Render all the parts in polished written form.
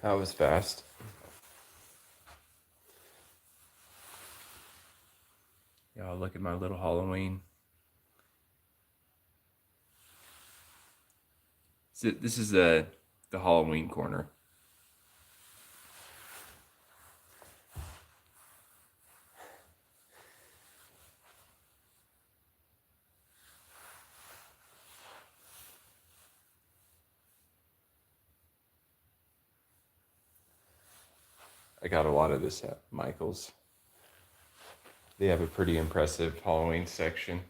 That was fast. Y'all look at my little Halloween. So this is the Halloween corner. I got a lot of this at Michael's. They have a pretty impressive Halloween section.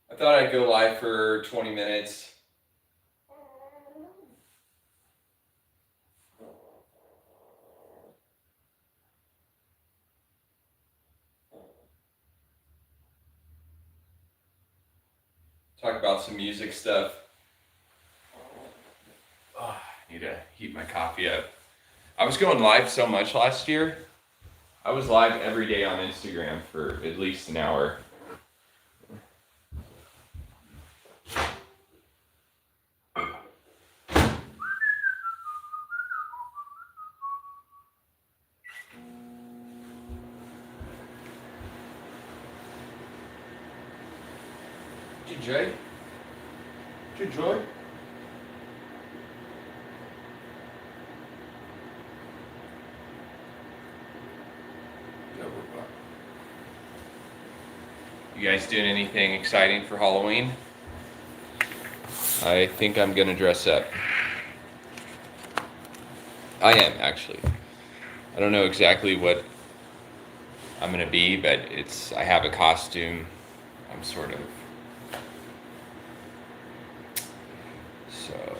I thought I'd go live for 20 minutes. Talk about some music stuff. I need to heat my coffee up. I was going live so much last year. I was live every day on Instagram for at least an hour. Jay? Joy? You guys doing anything exciting for Halloween? I think I'm gonna dress up. I am, actually. I don't know exactly what I'm gonna be, but I have a costume. I'm sort of. So.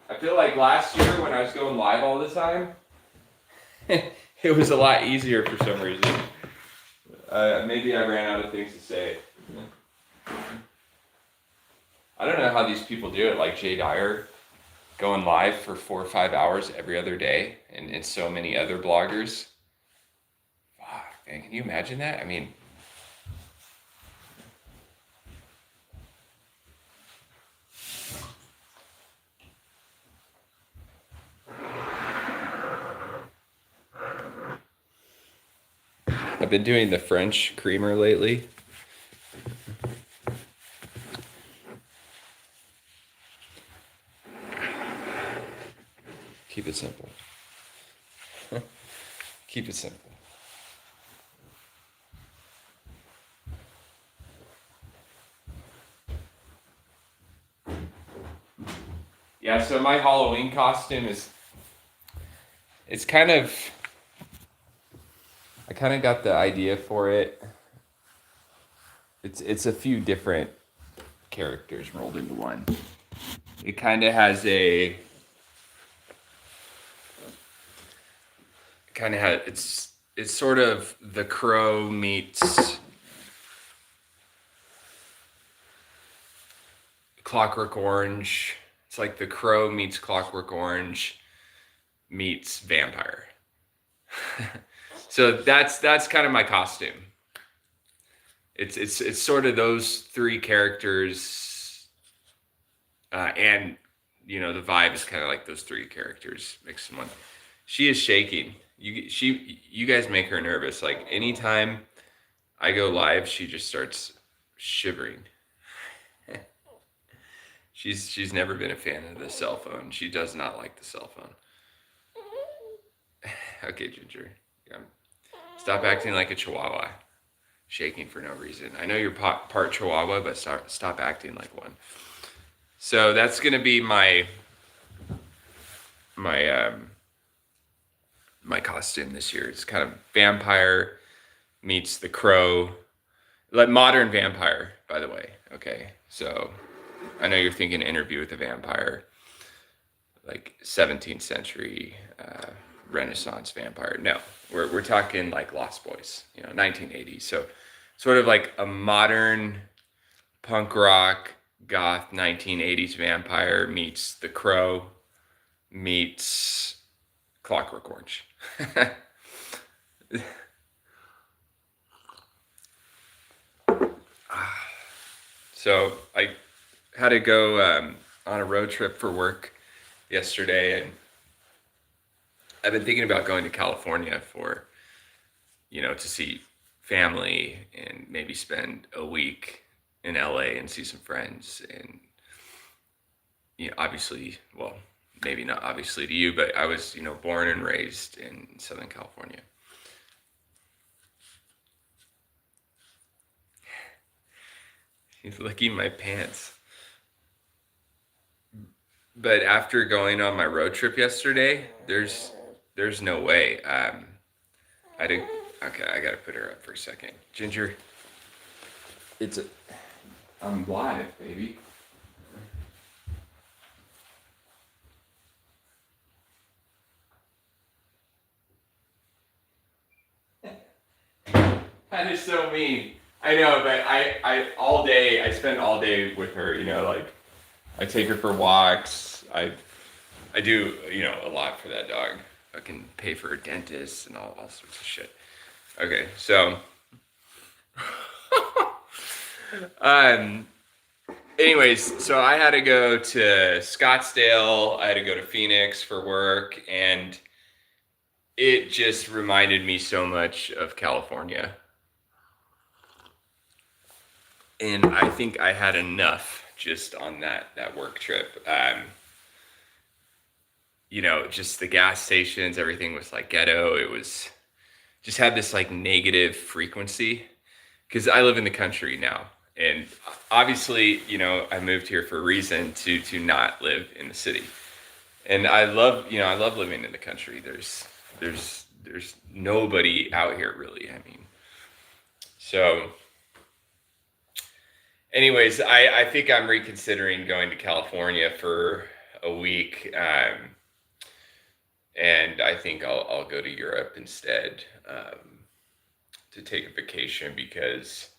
I feel like last year when I was going live all the time, it was a lot easier for some reason. Maybe I ran out of things to say. I don't know how these people do it, like Jay Dyer, going live for 4 or 5 hours every other day, and so many other bloggers. Fuck, man, can you imagine that? I mean, I've been doing the French creamer lately. Keep it simple. Keep it simple. Yeah, so my Halloween costume it's kind of, I kind of got the idea for it. It's a few different characters rolled into one. It kind of has it's sort of The Crow meets Clockwork Orange. It's like The Crow meets Clockwork Orange meets vampire. So that's kind of my costume. It's sort of those three characters, and the vibe is kind of like those three characters mixed in one. She is shaking. You guys make her nervous. Like anytime I go live, she just starts shivering. She's never been a fan of the cell phone. She does not like the cell phone. Okay, Ginger. Yeah. Stop acting like a chihuahua. Shaking for no reason. I know you're part chihuahua, but stop acting like one. So that's gonna be my costume this year. It's kind of vampire meets The Crow, like modern vampire, by by the way. Okay, so I know you're thinking Interview with the Vampire, like 17th century Renaissance vampire. No, we're talking like Lost Boys, 1980s. So sort of like a modern punk rock goth 1980s vampire meets The Crow meets Clockwork Orange. So I had to go on a road trip for work yesterday, and I've been thinking about going to California to see family and maybe spend a week in LA and see some friends. And, obviously, well, maybe not obviously to you, but I was, born and raised in Southern California. He's licking my pants. But after going on my road trip yesterday, there's no way. Okay, I gotta put her up for a second. Ginger, I'm live, baby. That is so mean. I know, but I spend all day with her, like I take her for walks. I do, a lot for that dog. I can pay for a dentist and all sorts of shit. Okay, so anyways, so I had to go to Scottsdale, I had to go to Phoenix for work, and it just reminded me so much of California. And I think I had enough just on that work trip. Just the gas stations, everything was like ghetto. It was just had this like negative frequency because I live in the country now. And obviously, I moved here for a reason to not live in the city. And I love living in the country. There's nobody out here really. I mean, so anyways, I think I'm reconsidering going to California for a week. And I think I'll go to Europe instead to take a vacation because,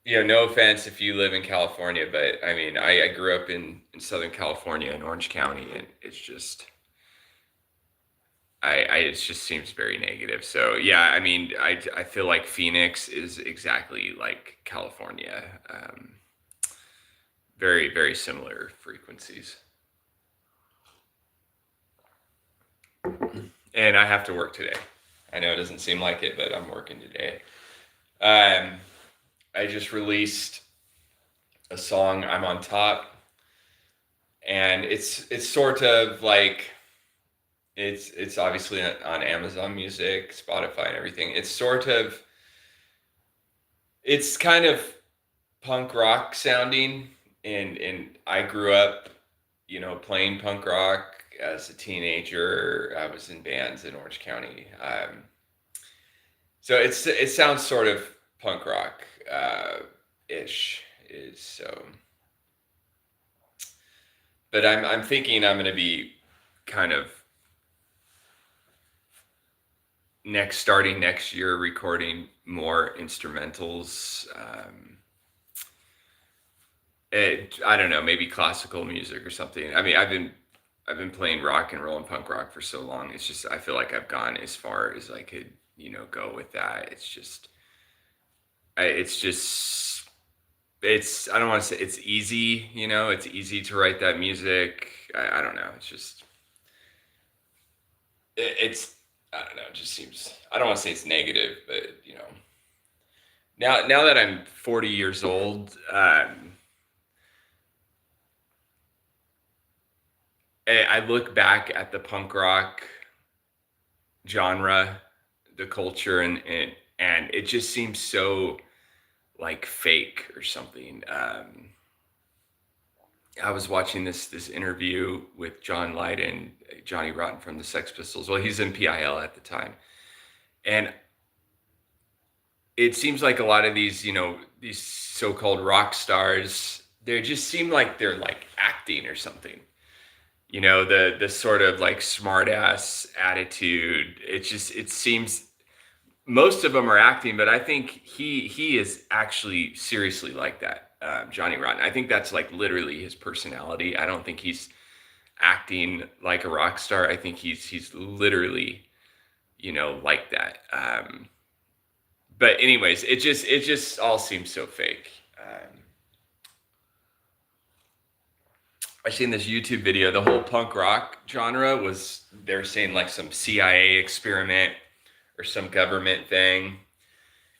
no offense if you live in California, but I mean, I grew up in Southern California in Orange County, and it's just, it just seems very negative. So yeah, I mean, I feel like Phoenix is exactly like California. Very, very similar frequencies. And I have to work today. I know it doesn't seem like it, but I'm working today. I just released a song, I'm on Top, and it's sort of like it's obviously on Amazon Music, Spotify, and everything. It's kind of punk rock sounding, and I grew up, playing punk rock as a teenager. I was in bands in Orange County. So it sounds sort of punk rock ish is so. But I'm thinking I'm going to be kind of starting next year recording more instrumentals. I don't know, maybe classical music or something. I mean, I've been playing rock and roll and punk rock for so long. It's just, I feel like I've gone as far as I could, go with that. I don't want to say it's easy, it's easy to write that music. I don't know. It's just, I don't know. It just seems, I don't want to say it's negative, but now that I'm 40 years old, I look back at the punk rock genre, the culture, and it just seems so like fake or something. I was watching this interview with John Lydon, Johnny Rotten from the Sex Pistols. Well, he's in PIL at the time, and it seems like a lot of these, these so-called rock stars, they just seem like they're like acting or something. The sort of like smart ass attitude. It seems most of them are acting, but I think he is actually seriously like that. Johnny Rotten. I think that's like literally his personality. I don't think he's acting like a rock star. I think he's literally, like that. But anyways, it just all seems so fake. I seen this YouTube video. The whole punk rock genre was, they're saying like some CIA experiment or some government thing.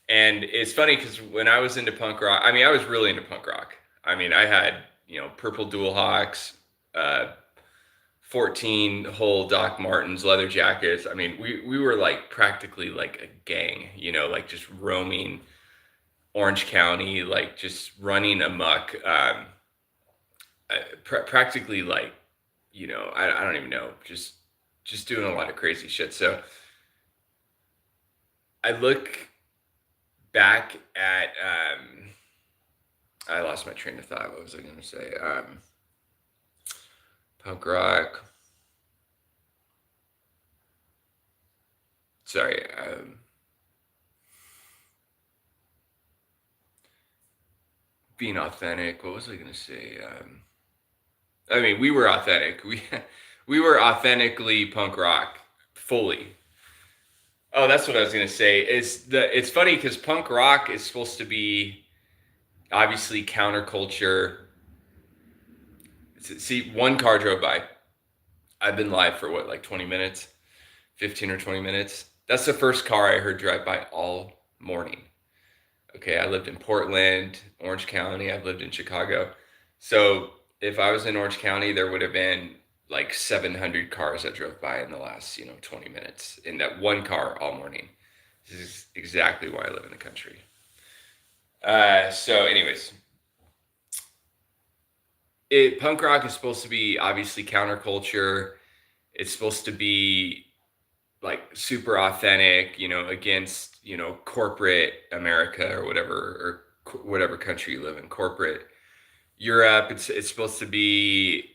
And it's funny because when I was into punk rock, I mean, I was really into punk rock. I mean, I had, purple dual hawks, 14 hole Doc Martens, leather jackets. I mean, we were like practically like a gang, like just roaming Orange County, like just running amok. Practically like, I don't even know, just doing a lot of crazy shit. So I look back at, I lost my train of thought. What was I going to say? Punk rock. Sorry. Being authentic. What was I going to say? I mean, we were authentic. We were authentically punk rock fully. Oh, that's what I was gonna say. It's funny because punk rock is supposed to be obviously counterculture. See, one car drove by. I've been live for what, like 20 minutes, 15 or 20 minutes. That's the first car I heard drive by all morning. Okay, I lived in Portland, Orange County. I've lived in Chicago. So if I was in Orange County, there would have been like 700 cars that drove by in the last, 20 minutes in that one car all morning. This is exactly why I live in the country. So anyways, punk rock is supposed to be obviously counterculture. It's supposed to be like super authentic, against, corporate America or whatever country you live in, corporate Europe. It's supposed to be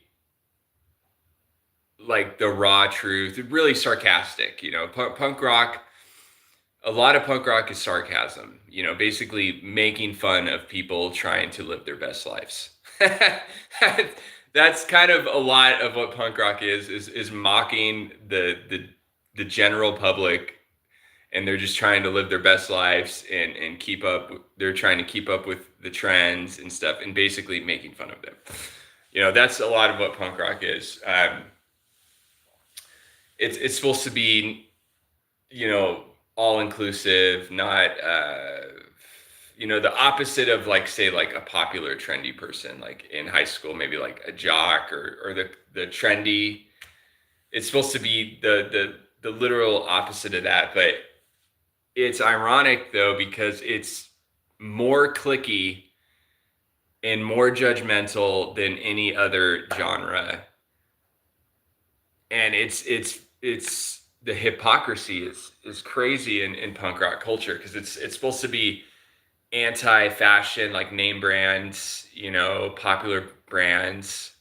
like the raw truth, really sarcastic, punk rock. A lot of punk rock is sarcasm, basically making fun of people trying to live their best lives. That's kind of a lot of what punk rock is mocking the general public, and they're just trying to live their best lives and keep up. They're trying to keep up with the trends and stuff, and basically making fun of them. That's a lot of what punk rock is. It's supposed to be, all inclusive, not, the opposite of like, say, like a popular trendy person, like in high school, maybe like a jock or the trendy. It's supposed to be the literal opposite of that, but it's ironic though, because it's more cliquey and more judgmental than any other genre. And it's the hypocrisy is crazy in punk rock culture, because it's supposed to be anti-fashion, like name brands, popular brands,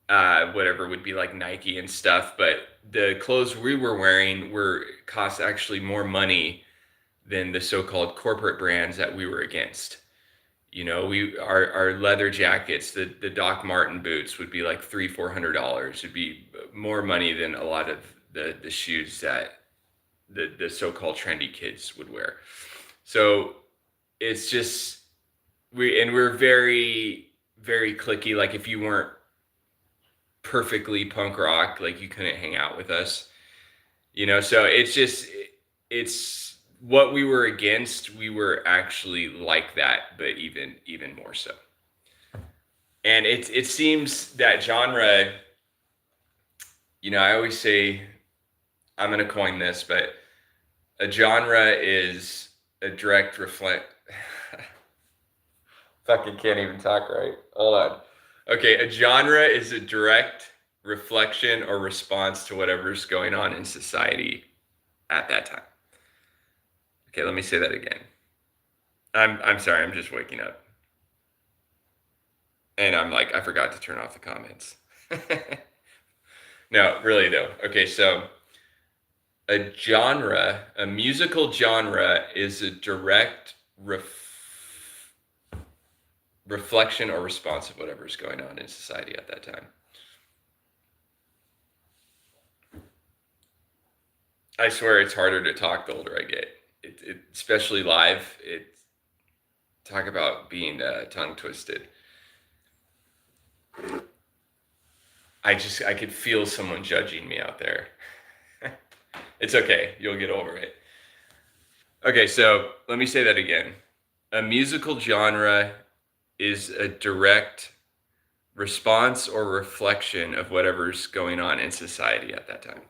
whatever would be like Nike and stuff. But the clothes we were wearing cost actually more money than the so-called corporate brands that we were against. Our leather jackets, the Doc Marten boots would be like $300-400. It'd be more money than a lot of the shoes that the so-called trendy kids would wear. So it's just, we're very, very cliquey. Like if you weren't perfectly punk rock, like you couldn't hang out with us, so it's what we were against. We were actually like that, but even more so. And it seems that genre, I always say, I'm going to coin this, but a genre is a direct reflect. Fucking can't even talk right. Hold on. Okay, a genre is a direct reflection or response to whatever's going on in society at that time. Okay, let me say that again. I'm sorry, I'm just waking up. And I'm like, I forgot to turn off the comments. No, really though. Okay, so a musical genre is a direct reflection or response of whatever's going on in society at that time. I swear it's harder to talk the older I get. Especially live. Talk about being tongue twisted. I could feel someone judging me out there. It's okay. You'll get over it. Okay, so let me say that again. A musical genre is a direct response or reflection of whatever's going on in society at that time.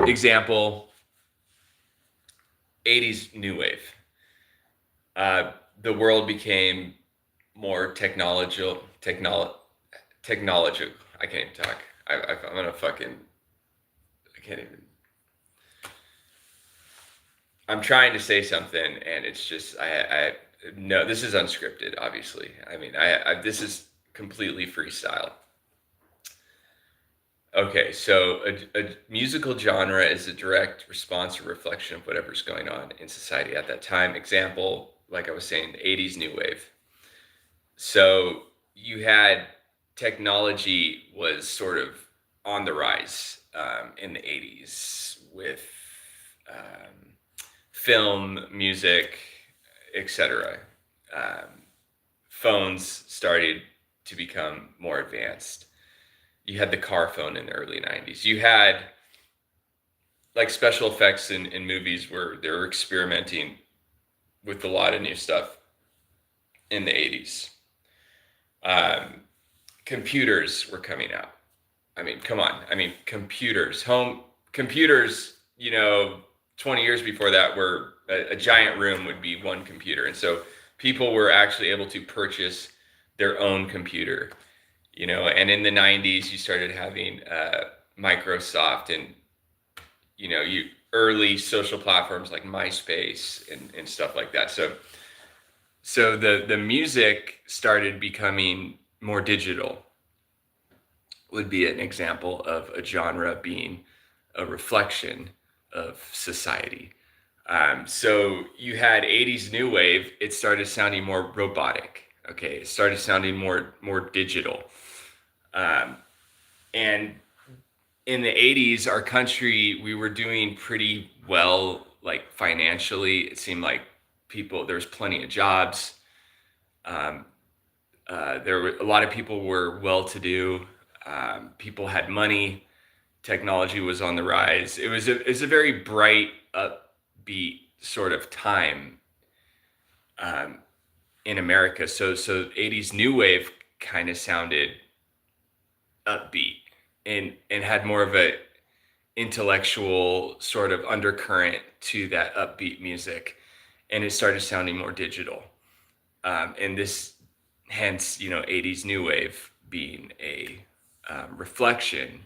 Example, 80s new wave. The world became more technological. I can't even talk. I'm gonna fucking. I can't even. I'm trying to say something, and it's just no. This is unscripted, obviously. I mean, this is completely freestyle. Okay, so a musical genre is a direct response or reflection of whatever's going on in society at that time. Example, like I was saying, the 80s new wave. So you had technology was sort of on the rise in the 80s with film, music, etc. Phones started to become more advanced. You had the car phone in the early 90s. You had like special effects in movies where they were experimenting with a lot of new stuff in the 80s. Computers were coming out. I mean, come on. I mean, home computers, 20 years before that were a giant room would be one computer. And so people were actually able to purchase their own computer, and in the 90s, you started having Microsoft and, you early social platforms like MySpace and stuff like that. So the music started becoming more digital, would be an example of a genre being a reflection of society. So you had 80s new wave, it started sounding more robotic. Okay, it started sounding more digital. And in the 80s, our country, we were doing pretty well, like financially. It seemed like there's plenty of jobs. There were a lot of people were well-to-do. People had money. Technology was on the rise. It was a very bright, upbeat sort of time in America. So 80s new wave kind of sounded upbeat and had more of a intellectual sort of undercurrent to that upbeat music, and it started sounding more digital. And this, hence, 80s new wave being a reflection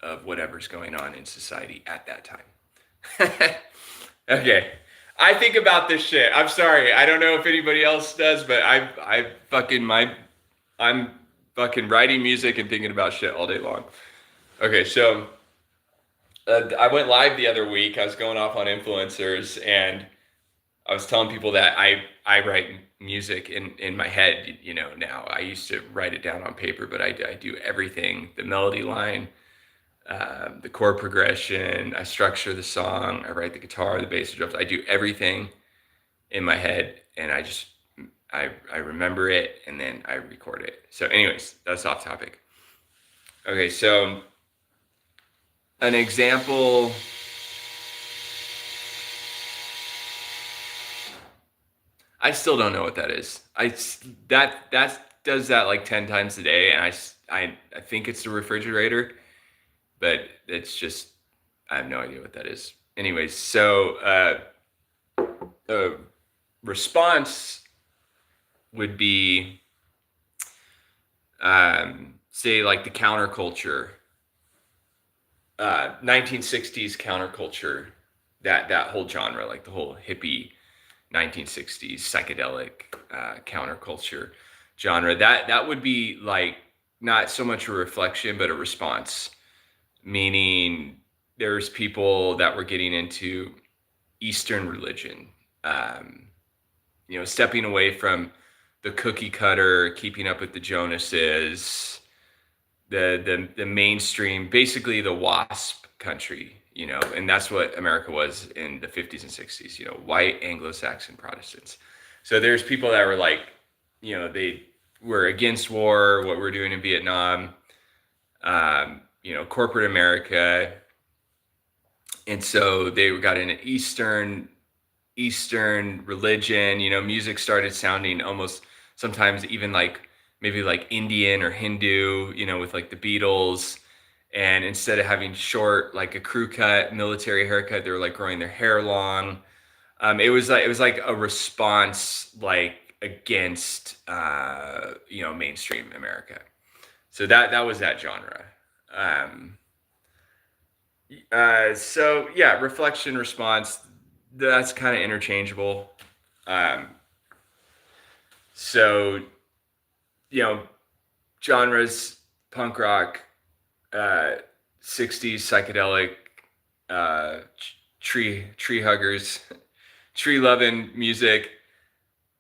of whatever's going on in society at that time. Okay. I think about this shit. I'm sorry. I don't know if anybody else does, but I'm fucking writing music and thinking about shit all day long. Okay, so I went live the other week. I was going off on influencers, and I was telling people that I write music in my head, now. I used to write it down on paper, but I do everything, the melody line, the chord progression, I structure the song, I write the guitar, the bass, the drums, I do everything in my head, and I remember it, and then I record it. So anyways, that's off topic. Okay, so an example. I still don't know what that is. That does that like 10 times a day, and I think it's the refrigerator, but it's just, I have no idea what that is. Anyways, so the response would be, say like the counterculture, 1960s counterculture that whole genre, like the whole hippie 1960s psychedelic counterculture genre. That would be like not so much a reflection, but a response. Meaning, there's people that were getting into Eastern religion, um, stepping away from the cookie cutter, keeping up with the Jonases, the mainstream, basically the WASP country, and that's what America was in the 50s and 60s, white Anglo-Saxon Protestants. So there's people that were like, they were against war, what we're doing in Vietnam, corporate America. And so they got into Eastern religion, music started sounding almost sometimes even like maybe like Indian or Hindu, with like the Beatles. And instead of having short, like a crew cut military haircut, they were like growing their hair long. It was like a response like against mainstream America. So that was that genre. So yeah, reflection, response, that's kind of interchangeable. Um, so genres: punk rock, 60s psychedelic, tree huggers, tree loving music,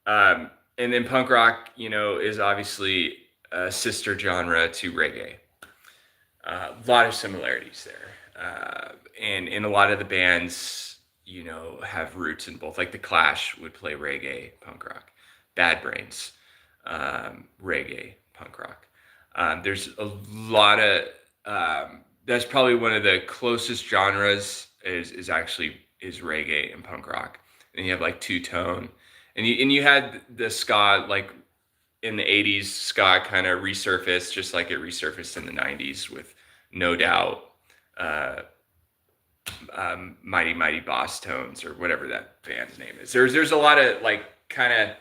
and then punk rock, is obviously a sister genre to reggae. A lot of similarities there, and in a lot of the bands, have roots in both. Like the Clash would play reggae, punk rock. Bad Brains, reggae, punk rock. There's a lot of that's probably one of the closest genres is reggae and punk rock. And you have like two tone, and you had the ska like in the 80s. Ska kind of resurfaced just like it resurfaced in the 90s with No Doubt, Mighty Mighty Boss Tones, or whatever that band's name is. There's a lot of like kind of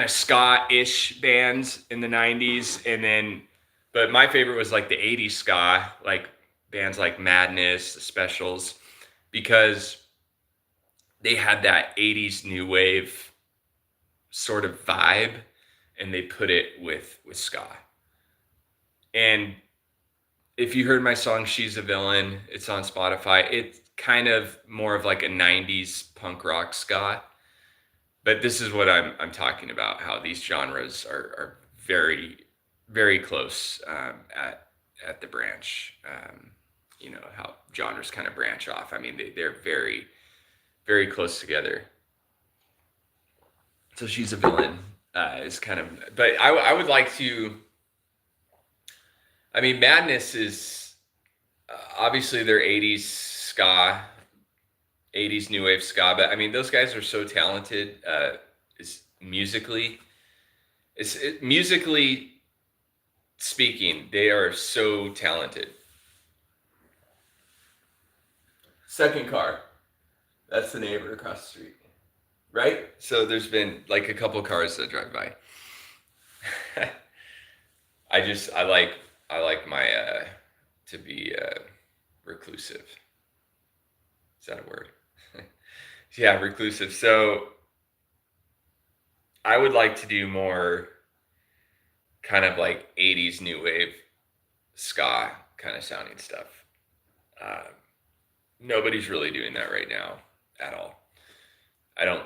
ska-ish bands in the 90s, and then but my favorite was like the 80s ska, like bands like Madness, the Specials, because they had that 80s new wave sort of vibe, and they put it with ska. And if you heard my song She's a Villain, it's on Spotify. It's kind of more of like a 90s punk rock ska. But this is what I'm talking about, how these genres are very, very close, at the branch. How genres kind of branch off. I mean, they're very, very close together. So She's a Villain is kind of, but I would like to, I mean, Madness is obviously their 80s ska, 80s new wave ska, but I mean, those guys are so talented. Musically speaking, they are so talented. Second car, that's the neighbor across the street, right? So there's been like a couple cars that drive by. I like my to be reclusive. Is that a word? Yeah, reclusive. So I would like to do more kind of like 80s new wave ska kind of sounding stuff. Nobody's really doing that right now at all. I don't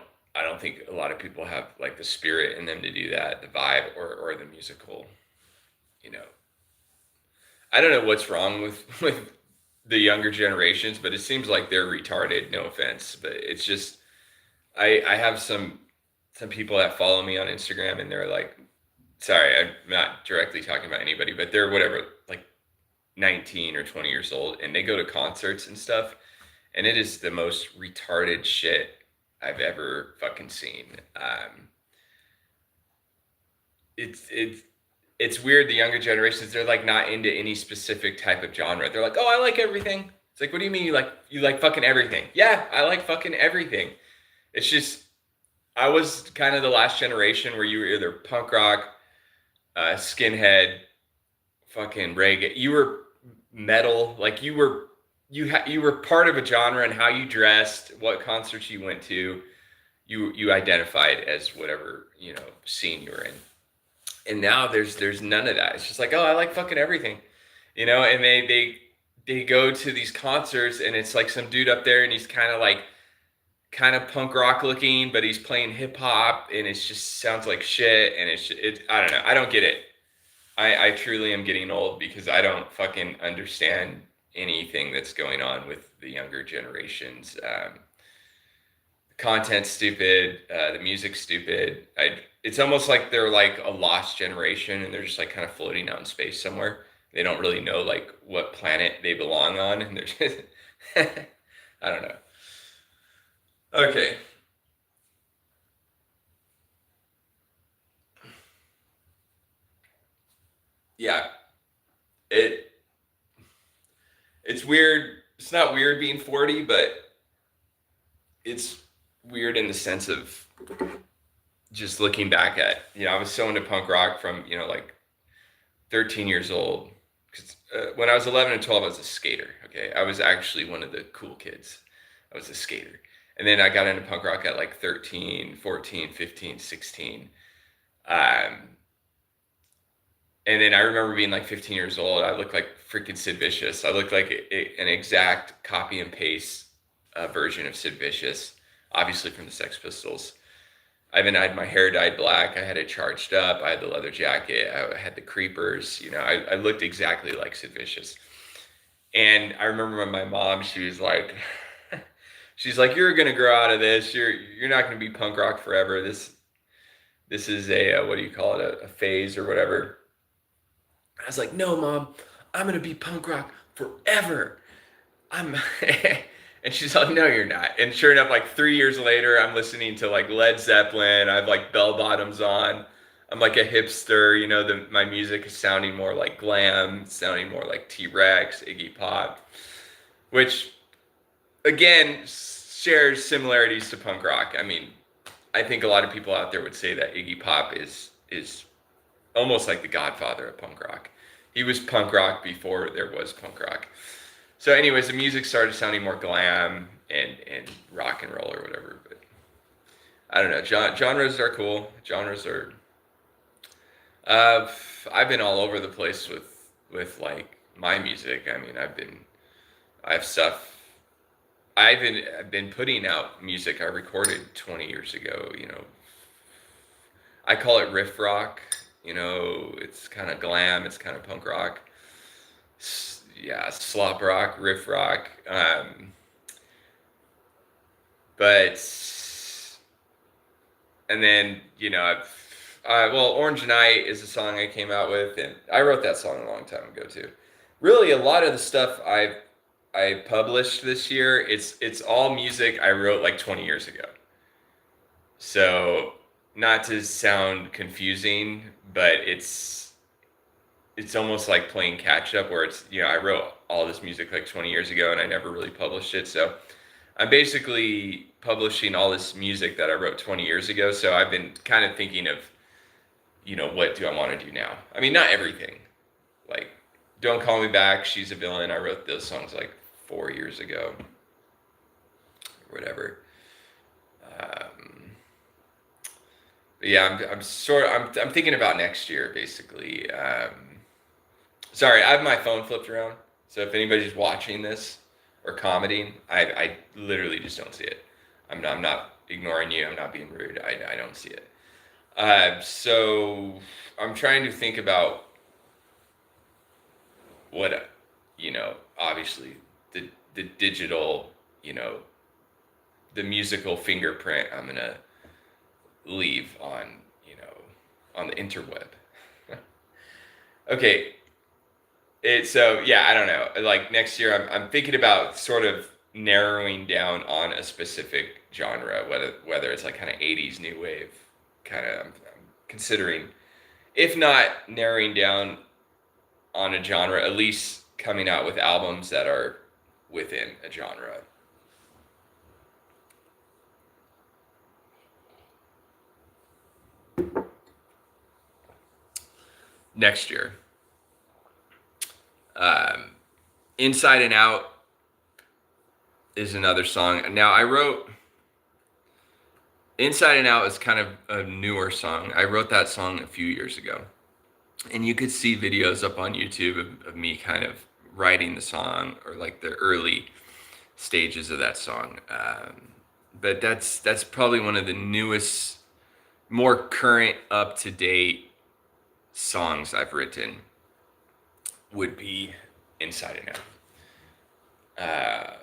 think a lot of people have like the spirit in them to do that, the vibe or the musical, I don't know what's wrong with the younger generations, but it seems like they're retarded. No offense, but it's just I have some people that follow me on Instagram, and they're like, sorry, I'm not directly talking about anybody, but they're whatever, like 19 or 20 years old, and they go to concerts and stuff, and it is the most retarded shit I've ever fucking seen. It's weird. The younger generations, they're like not into any specific type of genre. They're like, oh, I like everything. It's like, what do you mean you like fucking everything? Yeah, I like fucking everything. It's just, I was kind of the last generation where you were either punk rock, skinhead, fucking reggae. You were metal. Like you you were part of a genre, and how you dressed, what concerts you went to, you identified as whatever, scene you were in. And now there's none of that. It's just like, oh, I like fucking everything, and they go to these concerts, and it's like some dude up there, and he's kind of punk rock looking, but he's playing hip hop, and it just sounds like shit. And I don't know, I don't get it. I truly am getting old because I don't fucking understand anything that's going on with the younger generations. Content's stupid, the music's stupid. It's almost like they're like a lost generation, and they're just like kind of floating out in space somewhere. They don't really know like what planet they belong on, and they're just I don't know. Okay. Yeah. It it's weird. It's not weird being 40, but it's weird in the sense of just looking back at, I was so into punk rock from, like 13 years old. Because when I was 11 and 12, I was a skater. Okay. I was actually one of the cool kids. I was a skater. And then I got into punk rock at like 13, 14, 15, 16. Um, and then I remember being like 15 years old. I looked like freaking Sid Vicious. I looked like an exact copy and paste version of Sid Vicious, obviously from the Sex Pistols. I had my hair dyed black. I had it charged up. I had the leather jacket. I had the creepers. I looked exactly like Sid Vicious. And I remember when my mom, she's like, you're gonna grow out of this. You're not gonna be punk rock forever. This is a what do you call it? A phase or whatever. I was like, no, Mom, I'm gonna be punk rock forever. I'm And she's like, no, you're not. And sure enough, like 3 years later, I'm listening to like Led Zeppelin. I have like bell bottoms on. I'm like a hipster, my music is sounding more like glam, sounding more like T-Rex, Iggy Pop, which again shares similarities to punk rock. I mean, I think a lot of people out there would say that Iggy Pop is almost like the godfather of punk rock. He was punk rock before there was punk rock. So anyways, the music started sounding more glam and rock and roll or whatever. But I don't know. Genres are cool. Genres are. I've been all over the place with like my music. I mean, I have stuff. I've been putting out music I recorded 20 years ago. I call it riff rock. It's kind of glam. It's kind of punk rock. Yeah, slop rock, riff rock. But and then well, Orange Night is a song I came out with, and I wrote that song a long time ago too. Really, a lot of the stuff I published this year, it's all music I wrote like 20 years ago. So not to sound confusing, but it's almost like playing catch up, where it's, I wrote all this music like 20 years ago and I never really published it. So I'm basically publishing all this music that I wrote 20 years ago. So I've been kind of thinking of, what do I want to do now? I mean, not everything. Like, Don't Call Me Back, She's a Villain. I wrote those songs like 4 years ago, whatever. But yeah, I'm thinking about next year basically. Sorry, I have my phone flipped around. So if anybody's watching this or commenting, I literally just don't see it. I'm not ignoring you. I'm not being rude. I don't see it. So I'm trying to think about what, obviously the digital, the musical fingerprint I'm gonna leave on, on the interweb. Okay. So yeah, I don't know. Like next year, I'm thinking about sort of narrowing down on a specific genre, whether it's like kind of 80s new wave, kind of. I'm considering, if not narrowing down on a genre, at least coming out with albums that are within a genre. Next year. Inside and Out is another song. Now I wrote Inside and Out is kind of a newer song. I wrote that song a few years ago. And you could see videos up on YouTube of me kind of writing the song or like the early stages of that song. But that's probably one of the newest, more current, up to date songs I've written. Would be Inside and Out.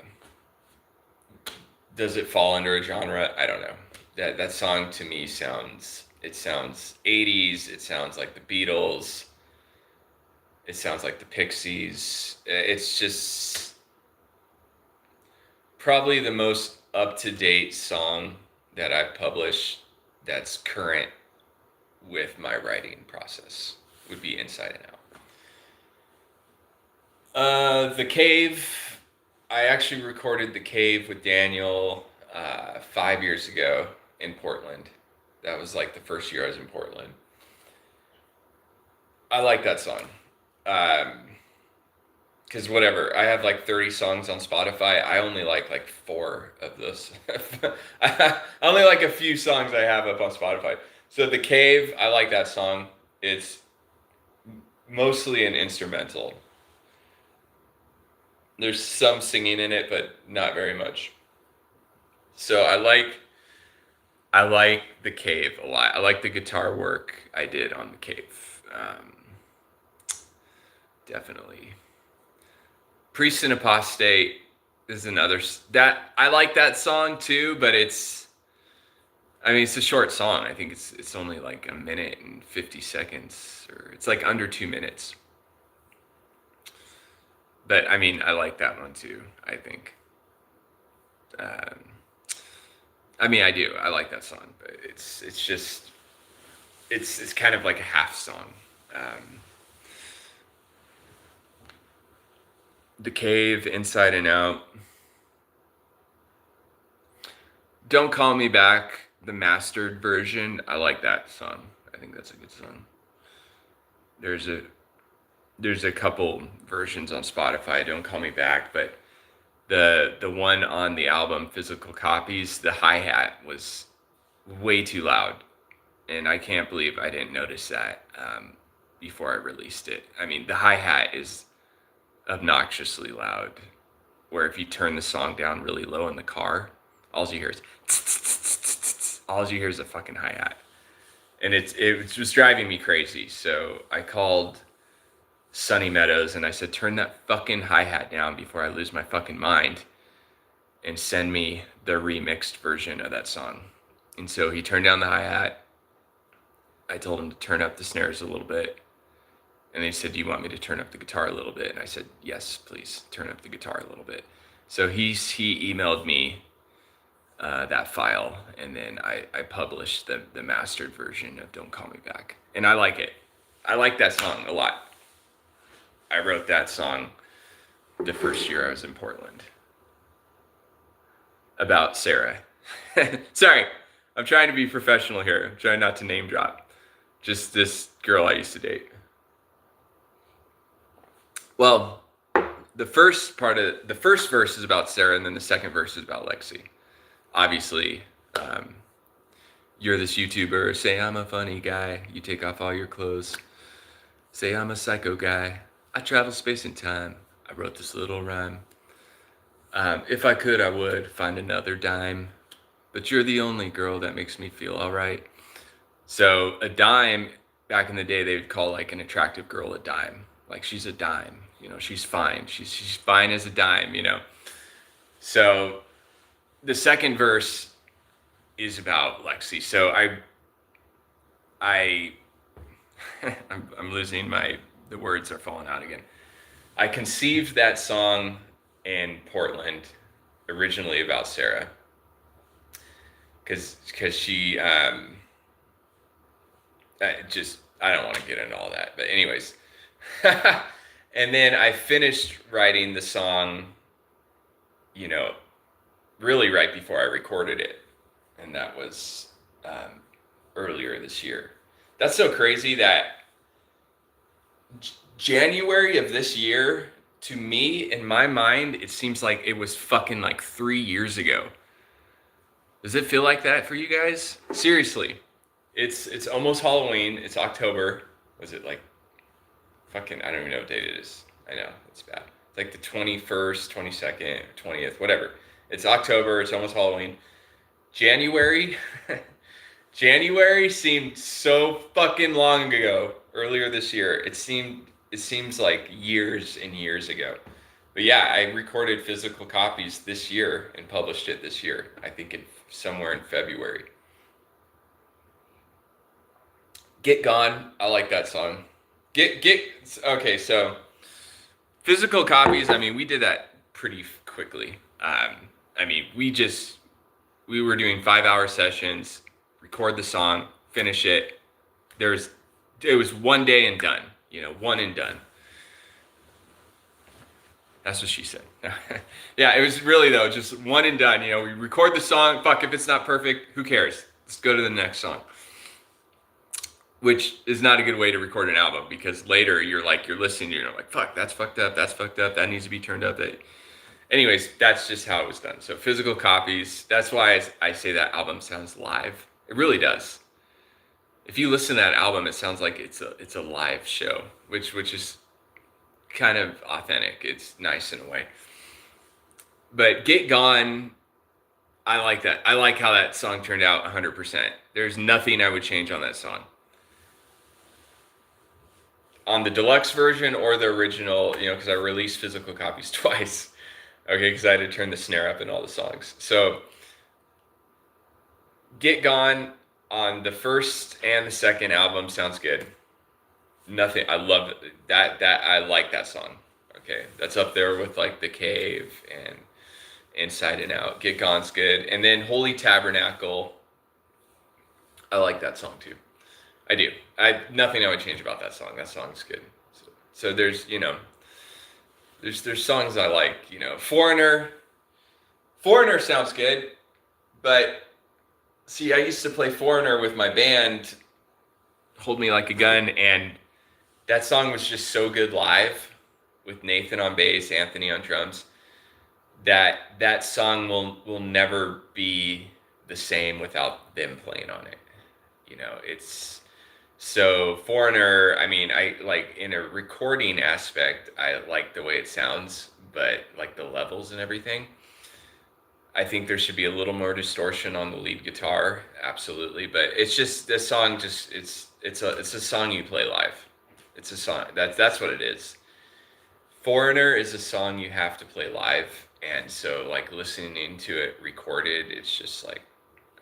Does it fall under a genre? I don't know. That song to me sounds 80s. It sounds like the Beatles. It sounds like the Pixies. It's just probably the most up-to-date song that I've published that's current with my writing process. Would be Inside and Out. The Cave. I actually recorded The Cave with Daniel 5 years ago in Portland. That was like the first year I was in Portland. I like that song. Because whatever, I have like 30 songs on Spotify. I only like 4 of those. I only like a few songs I have up on Spotify. So The Cave, I like that song. It's mostly an instrumental. There's some singing in it, but not very much. So I like The Cave a lot. I like the guitar work I did on The Cave. Definitely. Priest and Apostate is another that I like that song too, but it's a short song. I think it's only like a minute and 50 seconds, or it's like under 2 minutes. But I like that one too, I think. I do. I like that song, but it's kind of like a half song. The Cave, Inside and Out. Don't Call Me Back, the mastered version. I like that song. I think that's a good song. There's a couple versions on Spotify, Don't Call Me Back, but the one on the album Physical Copies, the hi-hat was way too loud. And I can't believe I didn't notice that before I released it. The hi-hat is obnoxiously loud, where if you turn the song down really low in the car, all you hear is a fucking hi-hat. And it was driving me crazy. So I called Sunny Meadows and I said, turn that fucking hi-hat down before I lose my fucking mind, and send me the remixed version of that song. And so he turned down the hi-hat. I told him to turn up the snares a little bit. And he said, do you want me to turn up the guitar a little bit? And I said, yes, please turn up the guitar a little bit. So he emailed me that file, and then I published the mastered version of Don't Call Me Back. And I like it. I like that song a lot. I wrote that song the first year I was in Portland. About Sarah. Sorry, I'm trying to be professional here. I'm trying not to name drop. Just this girl I used to date. Well, the first verse is about Sarah, and then the second verse is about Lexi. Obviously, you're this YouTuber. Say I'm a funny guy. You take off all your clothes. Say I'm a psycho guy. I travel space and time. I wrote this little rhyme. If I could, I would find another dime. But you're the only girl that makes me feel all right. So a dime, back in the day, they would call like an attractive girl a dime. Like, she's a dime. She's fine. She's fine as a dime, So the second verse is about Lexi. So I'm losing the words are falling out again. I conceived that song in Portland, originally about Sarah, because she I don't want to get into all that, but anyways. And then I finished writing the song, really right before I recorded it. And that was earlier this year. That's so crazy that January of this year, to me, in my mind, it seems like it was fucking like 3 years ago. Does it feel like that for you guys? Seriously. It's almost Halloween. It's October. Was it like fucking, I don't even know what date it is. I know, it's bad. It's like the 21st, 22nd, 20th, whatever. It's October, it's almost Halloween. January, January seemed so fucking long ago, earlier this year. It seems like years and years ago. But yeah, I recorded physical copies this year and published it this year. I think somewhere in February. Get Gone, I like that song. Okay, so physical copies, I mean, we did that pretty quickly. I mean, we were doing 5-hour sessions, record the song, finish it. It was one day and done, one and done. That's what she said. Yeah, it was really though, just one and done. We record the song, fuck, if it's not perfect, who cares? Let's go to the next song. Which is not a good way to record an album, because later you're listening, you're like, fuck, that's fucked up, that needs to be turned up. Anyways, that's just how it was done. So physical copies, that's why I say that album sounds live. It really does. If you listen to that album, it sounds like it's a live show, which is kind of authentic. It's nice in a way. But Get Gone, I like that. I like how that song turned out 100%. There's nothing I would change on that song. On the deluxe version or the original, because I released physical copies twice. Okay, because I had to turn the snare up in all the songs. So, Get Gone on the first and the second album sounds good. Nothing, I love it. That I like that song. Okay, that's up there with like The Cave and Inside and Out. Get Gone's good. And then Holy Tabernacle, I like that song too. I do. Nothing I would change about that song. That song's good. So there's, there's songs I like, Foreigner sounds good, but see, I used to play Foreigner with my band, Hold Me Like a Gun, and that song was just so good live with Nathan on bass, Anthony on drums, that song will never be the same without them playing on it. It's so Foreigner, I mean, I like in a recording aspect, I like the way it sounds, but like the levels and everything, I think there should be a little more distortion on the lead guitar, absolutely. But it's just this song, it's a song you play live. It's a song that's what it is. Foreigner is a song you have to play live, and so like listening into it recorded, it's just like,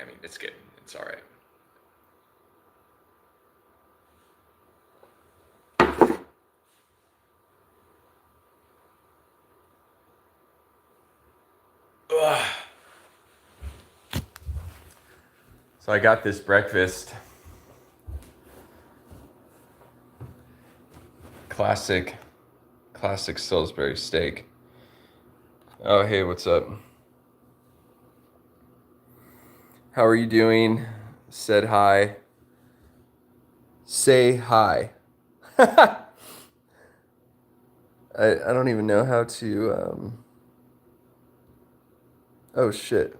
I mean, it's good, it's all right. So I got this breakfast. Classic Salisbury steak. Oh, hey, what's up? How are you doing? Said hi. Say hi. I don't even know how to, oh shit.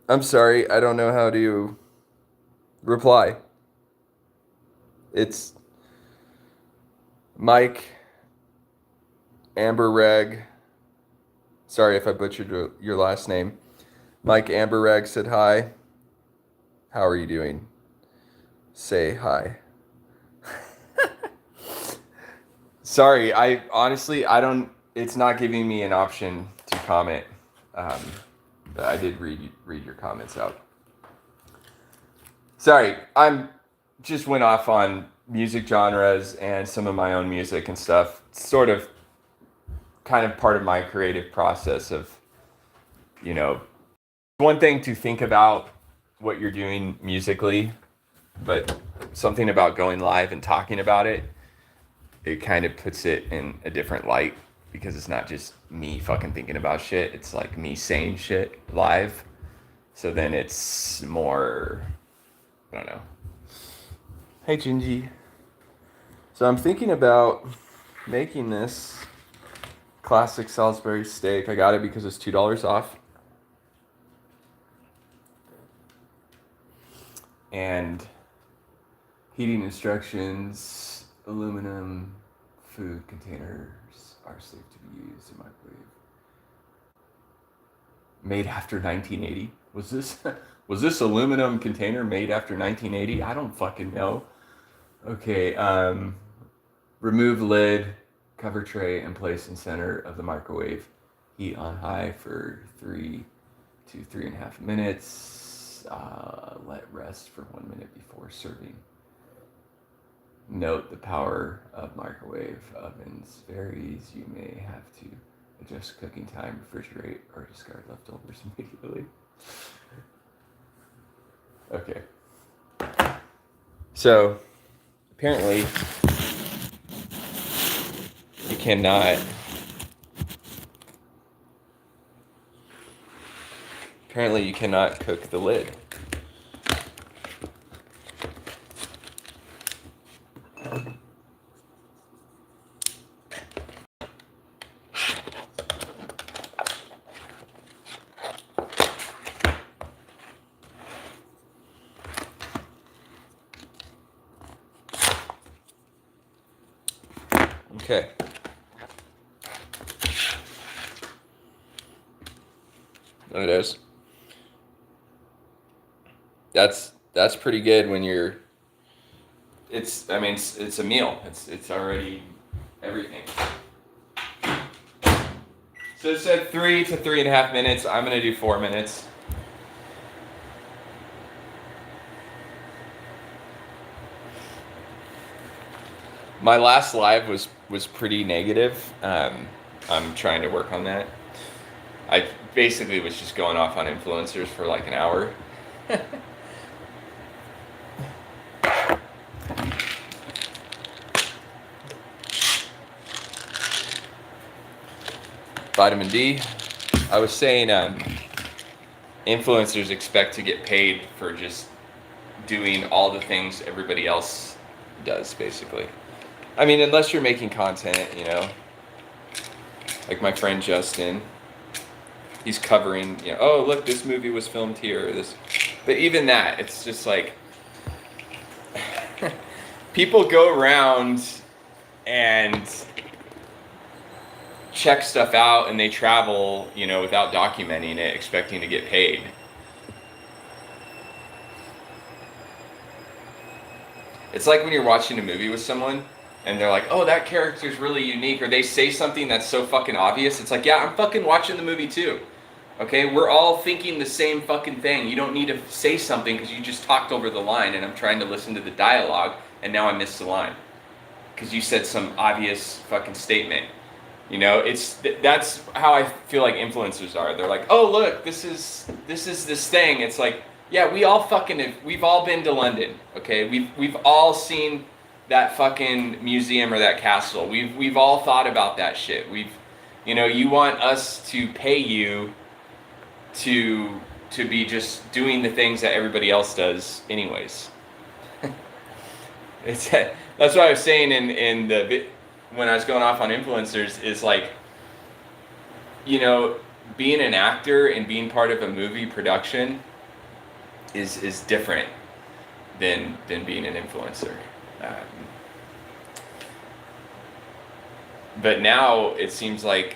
I'm sorry, I don't know how to reply. It's Mike Amberreg. Sorry if I butchered your last name. Mike Amberreg said hi. How are you doing? Say hi. Sorry, I honestly, it's not giving me an option to comment. But I did read your comments out. Sorry, I'm just went off on music genres and some of my own music and stuff. It's sort of kind of part of my creative process of, one thing to think about what you're doing musically, but something about going live and talking about it, it kind of puts it in a different light, because it's not just me fucking thinking about shit. It's like me saying shit live. So then it's more, I don't know. Hey, Gingy. So I'm thinking about making this classic Salisbury steak. I got it because it's $2 off. And heating instructions, aluminum food containers are safe to be used in microwave. Made after 1980. Was this aluminum container made after 1980? I don't fucking know. Okay, remove lid, cover tray, and place in center of the microwave. Heat on high for 3 to 3.5 minutes. Let rest for 1 minute before serving. Note the power of microwave ovens varies. You may have to adjust cooking time, refrigerate, or discard leftovers immediately. Okay. So, apparently, you cannot. Apparently, you cannot cook the lid. Okay. There it is. That's pretty good when you're. It's a meal. It's already everything. So it said 3 to 3.5 minutes. I'm gonna do 4 minutes. My last live was pretty negative. I'm trying to work on that. I basically was just going off on influencers for like an hour. Vitamin D. I was saying influencers expect to get paid for just doing all the things everybody else does, basically. I mean, unless you're making content, you know. Like my friend Justin, he's covering, you know, oh, look, this movie was filmed here. Or this, but even that, it's just like people go around and check stuff out, and they travel, you know, without documenting it, expecting to get paid. It's like when you're watching a movie with someone and they're like, oh, that character's really unique, or they say something that's so fucking obvious. It's like, yeah, I'm fucking watching the movie too. Okay, we're all thinking the same fucking thing. You don't need to say something because you just talked over the line and I'm trying to listen to the dialogue and now I missed the line because you said some obvious fucking statement. You know, that's how I feel like influencers are. They're like, oh, look, this is this thing. It's like, yeah, we've all been to London, okay? We've all seen that fucking museum or that castle. We've all thought about that shit. You know, you want us to pay you to be just doing the things that everybody else does anyways. That's what I was saying in the when I was going off on influencers is like, you know, being an actor and being part of a movie production is different than being an influencer. But now it seems like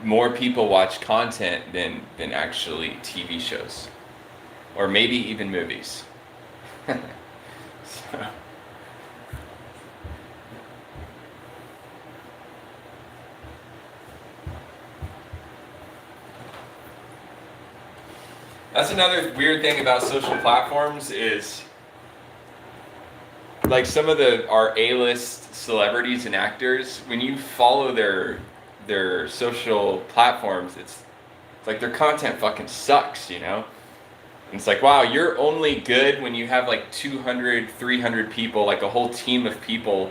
more people watch content than actually TV shows, or maybe even movies. So. That's another weird thing about social platforms is like some of our A-list celebrities and actors, when you follow their social platforms, it's like their content fucking sucks, you know? And it's like, wow, you're only good when you have like 200, 300 people, like a whole team of people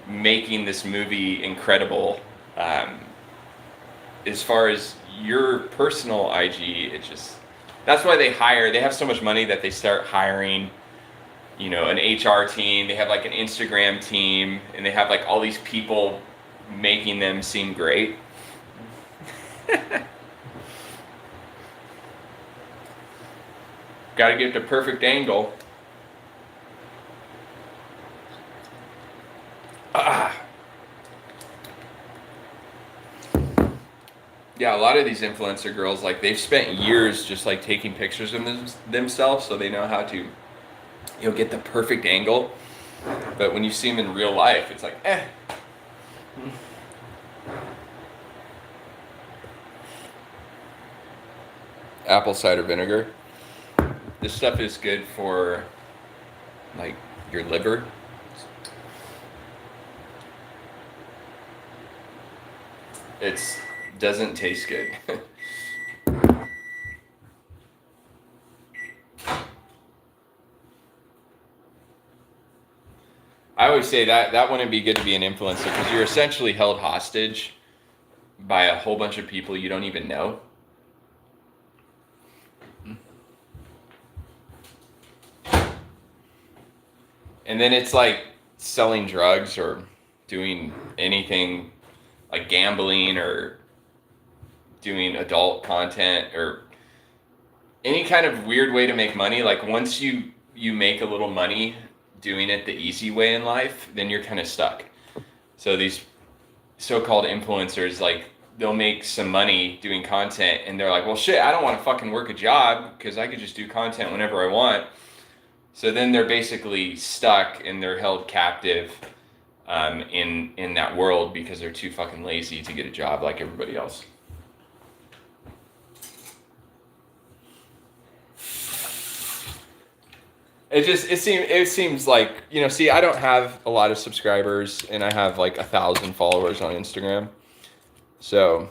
making this movie incredible. As far as your personal IG, it just, That's why they have so much money that they start hiring, you know, an HR team. They have like an Instagram team, and they have like all these people making them seem great. Got to get the perfect angle. Yeah, a lot of these influencer girls, like, they've spent years just like taking pictures of themselves, so they know how to, you know, get the perfect angle. But when you see them in real life, it's like, eh. Apple cider vinegar. This stuff is good for, like, your liver. It doesn't taste good. I always say that wouldn't be good to be an influencer, because you're essentially held hostage by a whole bunch of people you don't even know. And then it's like selling drugs or doing anything like gambling or doing adult content or any kind of weird way to make money. Like, once you make a little money doing it the easy way in life, then you're kind of stuck. So these so-called influencers, like, they'll make some money doing content, and they're like, well, shit, I don't want to fucking work a job because I could just do content whenever I want. So then they're basically stuck, and they're held captive in that world because they're too fucking lazy to get a job like everybody else. It seems like, you know, see, I don't have a lot of subscribers, and I have like 1,000 followers on Instagram. So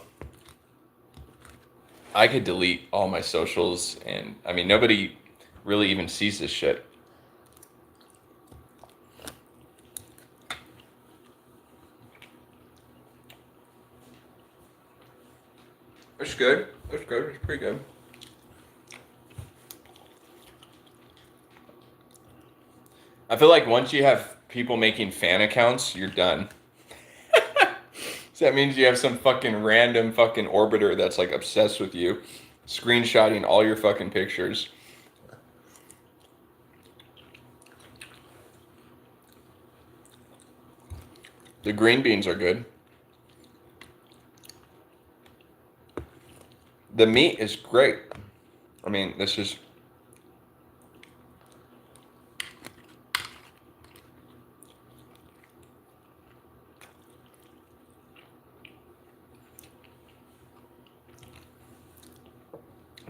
I could delete all my socials, and I mean, nobody really even sees this shit. It's good. It's good. It's pretty good. I feel like once you have people making fan accounts, you're done. So that means you have some fucking random fucking orbiter that's like obsessed with you, screenshotting all your fucking pictures. The green beans are good. The meat is great. I mean, this is...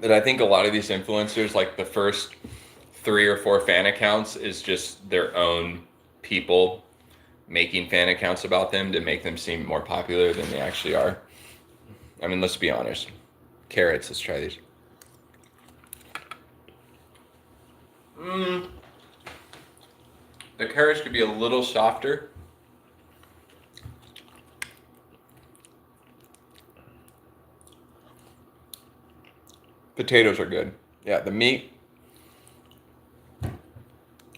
But I think a lot of these influencers, like, the first 3 or 4 fan accounts is just their own people making fan accounts about them to make them seem more popular than they actually are. I mean, let's be honest. Carrots, let's try these. The carrots could be a little softer. Potatoes are good. Yeah, the meat,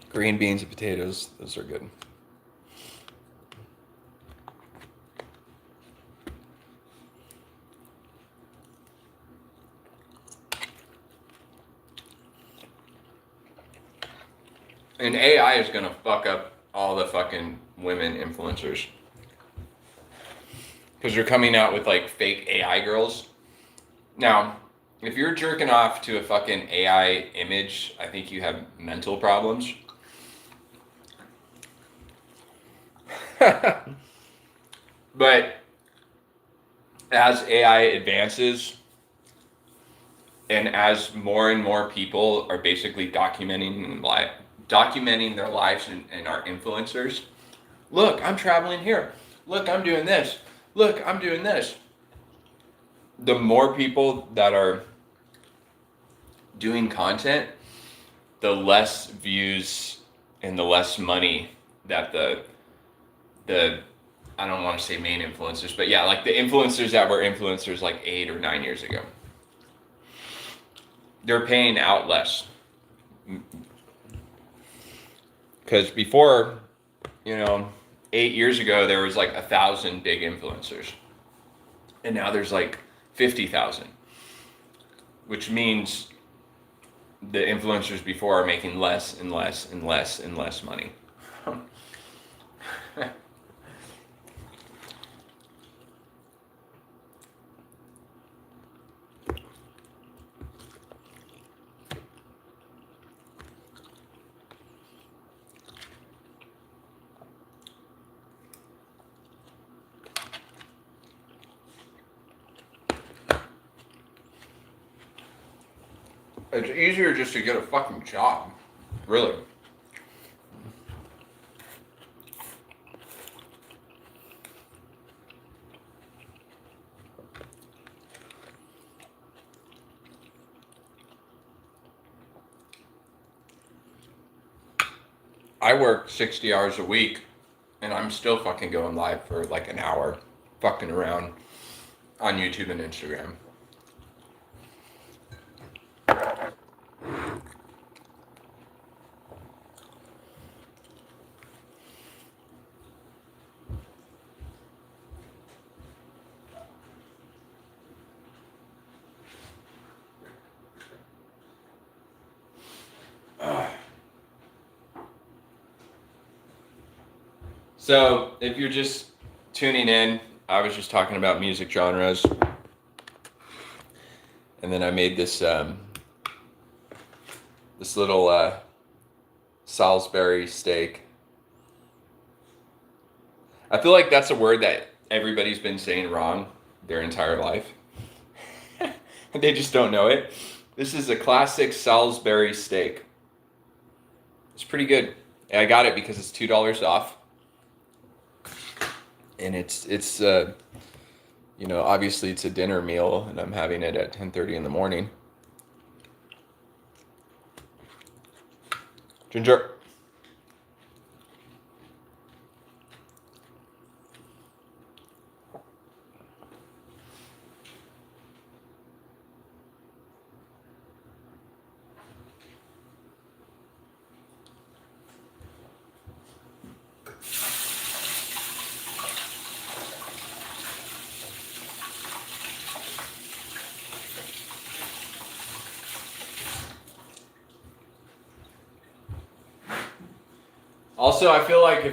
green beans and potatoes, those are good. And AI is gonna fuck up all the fucking women influencers, because they're coming out with like fake AI girls. Now, if you're jerking off to a fucking AI image, I think you have mental problems. But as AI advances, and as more and more people are basically documenting their lives and are influencers. Look, I'm traveling here. Look, I'm doing this. Look, I'm doing this. The more people that are doing content, the less views and the less money that the I don't want to say main influencers, but yeah, like the influencers that were influencers like 8 or 9 years ago. they're paying out less. Because before, 8 years ago, there was like 1,000 big influencers. And now there's like 50,000, which means the influencers before are making less and less and less and less money. It's easier just to get a fucking job, really. I work 60 hours a week, and I'm still fucking going live for like an hour, fucking around on YouTube and Instagram. So, if you're just tuning in, I was just talking about music genres, and then I made this this little Salisbury steak. I feel like that's a word that everybody's been saying wrong their entire life. They just don't know it. This is a classic Salisbury steak. It's pretty good. I got it because it's $2 off. And it's obviously it's a dinner meal, and I'm having it at 10:30 in the morning. Ginger. Also, I feel like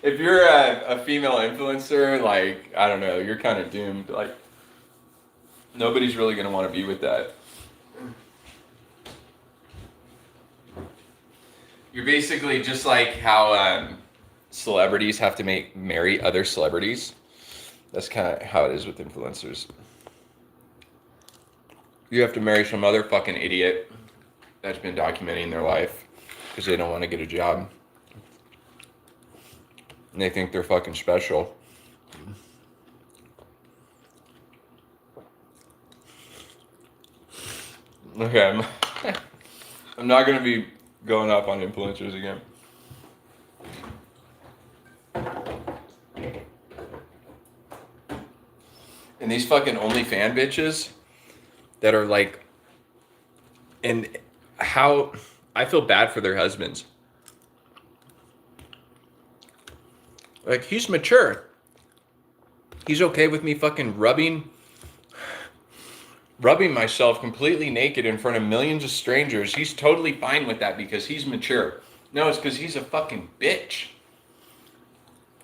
if you're a female influencer, like, I don't know, you're kind of doomed. Like, nobody's really going to want to be with that. You're basically just like how celebrities have to marry other celebrities. That's kind of how it is with influencers. You have to marry some other fucking idiot that's been documenting their life because they don't want to get a job. And they think they're fucking special. Okay, I'm not going to be going up on influencers again. And these fucking OnlyFans bitches that are like, and how I feel bad for their husbands. Like, he's mature. He's okay with me fucking rubbing myself completely naked in front of millions of strangers. He's totally fine with that because he's mature. No, it's because he's a fucking bitch.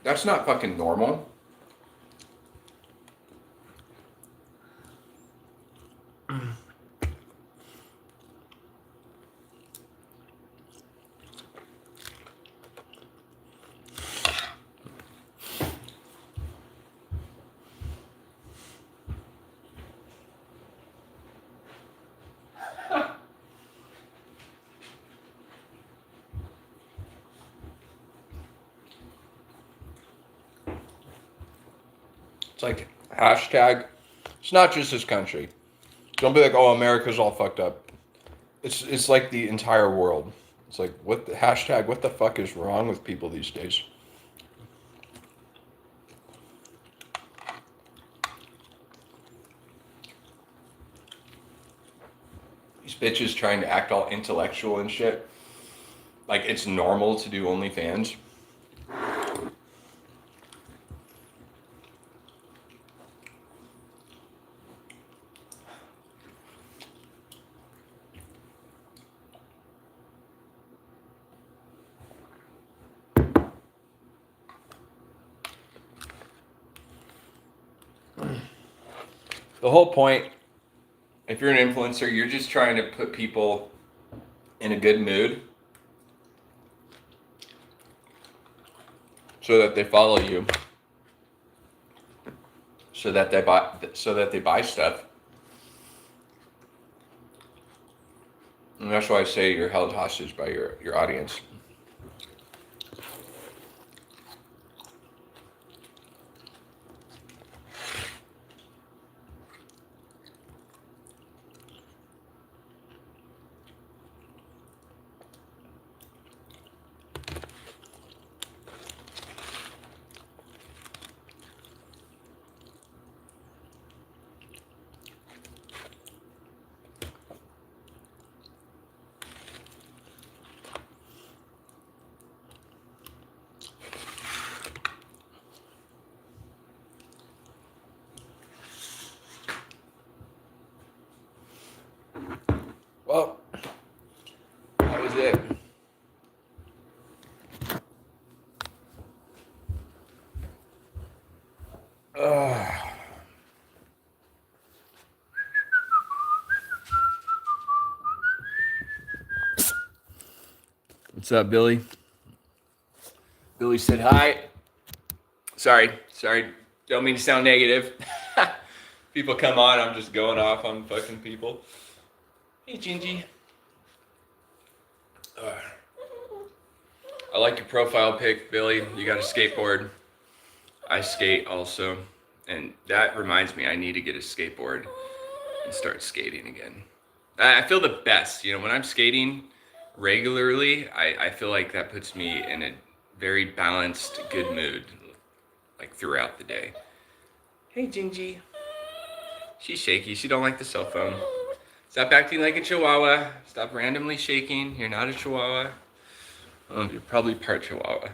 That's not fucking normal. It's like hashtag. It's not just this country. Don't be like, oh, America's all fucked up. It's like the entire world. It's like, what the hashtag? What the fuck is wrong with people these days? These bitches trying to act all intellectual and shit. Like it's normal to do OnlyFans. The whole point, if you're an influencer, you're just trying to put people in a good mood so that they follow you, so that they buy stuff. And that's why I say you're held hostage by your audience. Well, that was it. What's up, Billy? Billy said hi. Sorry. Don't mean to sound negative. People come on, I'm just going off on fucking people. Hey, Gingy. I like your profile pic, Billy. You got a skateboard. I skate also. And that reminds me, I need to get a skateboard and start skating again. I feel the best. When I'm skating regularly, I feel like that puts me in a very balanced, good mood, like throughout the day. Hey, Gingy. She's shaky. She don't like the cell phone. Stop acting like a chihuahua. Stop randomly shaking. You're not a chihuahua. Oh, you're probably part chihuahua.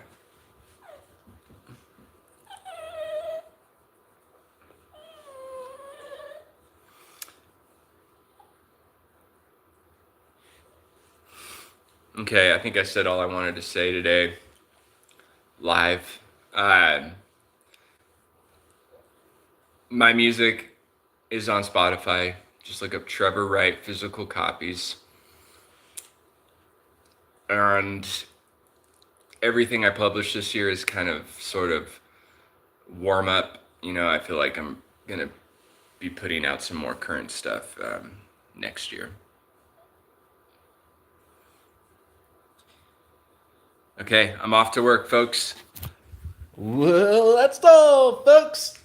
Okay, I think I said all I wanted to say today. Live. My music is on Spotify. Just look up Trevor Wright physical copies. And everything I published this year is kind of sort of warm up. I feel like I'm going to be putting out some more current stuff next year. Okay, I'm off to work, folks. Well, that's all, folks.